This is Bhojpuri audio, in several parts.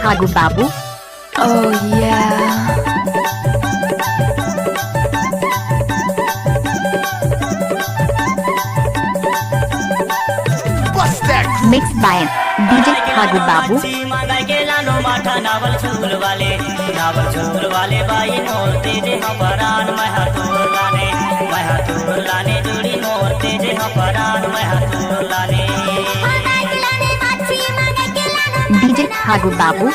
Phagu Babu. Oh yeah. Mixed by DJ Phagu Babu. नावल झूल वाले बाई मोर तेजे हपरान महतूर लाने जोड़ी मोर तेजे हपरान महतूर लाने DJ Phagu Babu.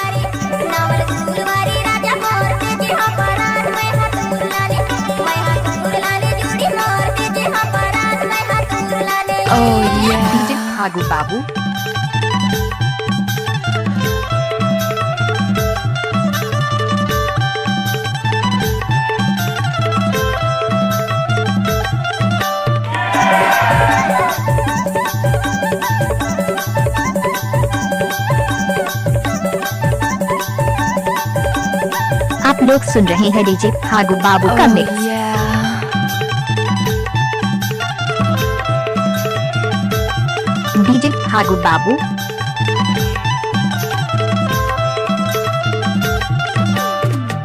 Oh yeah. DJ Phagu Babu. आप लोग सुन रहे हैं डीजे फागू बाबू का Oh mix. yeah. DJ Phagu बाबू।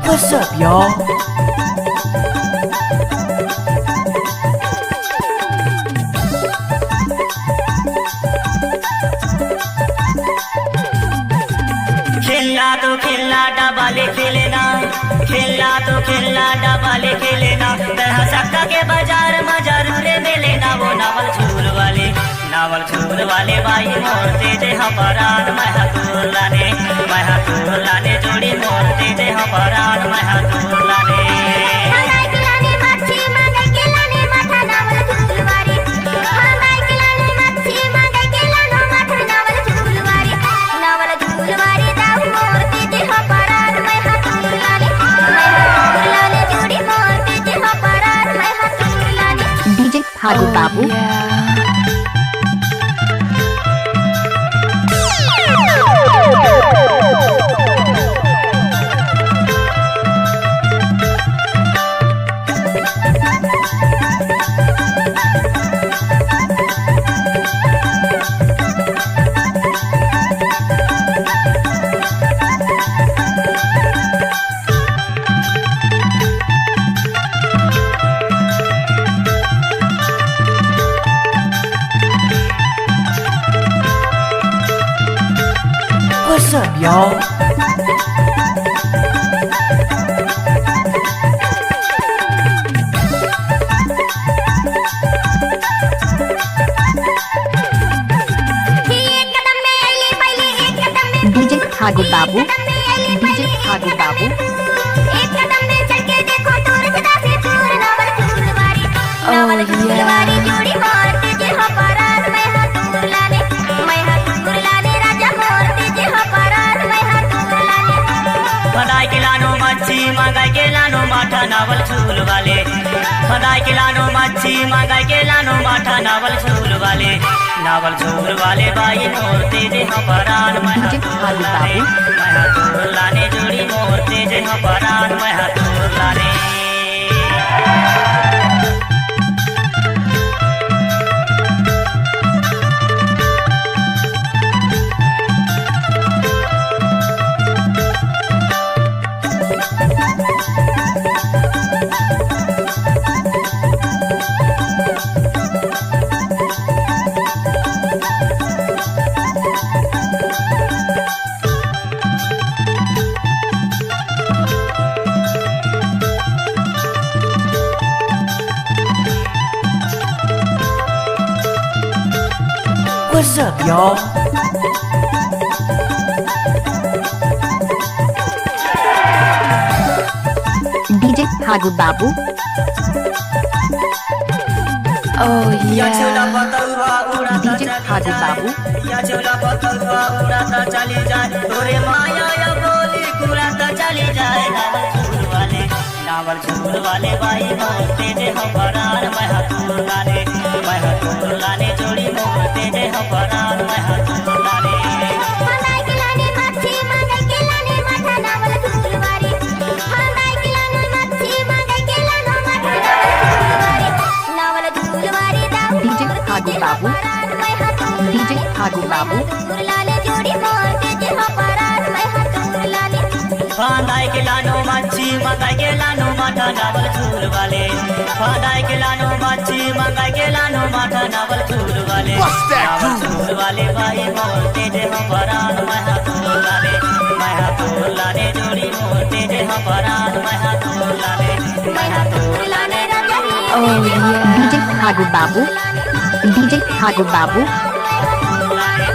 What's up, y'all? खेलना तो खेलना डबाले खेलेना खेलना तो खेलना डबाले खेलेना तरह सक्का के बाजार में जरूरे मिलेना वो नावल झूल वाले बाई मोर तेजे हपरान महतूर लाने जोड़ी मोर तेजे हपरान महतूर लाने डीजे फागू बाबू। Yeah. What's up, y'all? DJ Phagu बाबू। डीजे फागू बाबू। Oh yeah. फदाई के लानो मच्छी मंगाई के लानो माठा नावल झूल वाले फदाई के लानो मच्छी मंगाई के लानो माठा नावल झूल वाले बाई मोर तेजे हपरान महतूर लाने जोड़ी मोर तेजे हपरान महतूर लाने What's up, y'all? DJ Phagu बाबू। Oh या छोला yeah. पतौआ उड़ाता डीजे फागू बाबू। या छोला पतौआ उड़ाता चली जाए तोरे माया या बोली कुड़ाता चली जाए नावल झूल वाले बाई मोर तेजे हपरान महतूर लाने जोड़ी मोर तेजे हपरान महतूर लाने डीजे फागू बाबू। डीजे फागू बाबू। जोड़ी मोर के हपरान महतूर मंगाई के लानो माठा नावल चूर वाले फदाई के लानो मच्छी मंगाई के लानो माठा नावल चूर वाले नावल चूर वाले भाई मोर तेजे हम परान महा तोर लाने जोड़ी मोर तेजे हम परान महा तोर लाने oh yeah डीजे फागु बाबू डीजे फागु बाबू लाने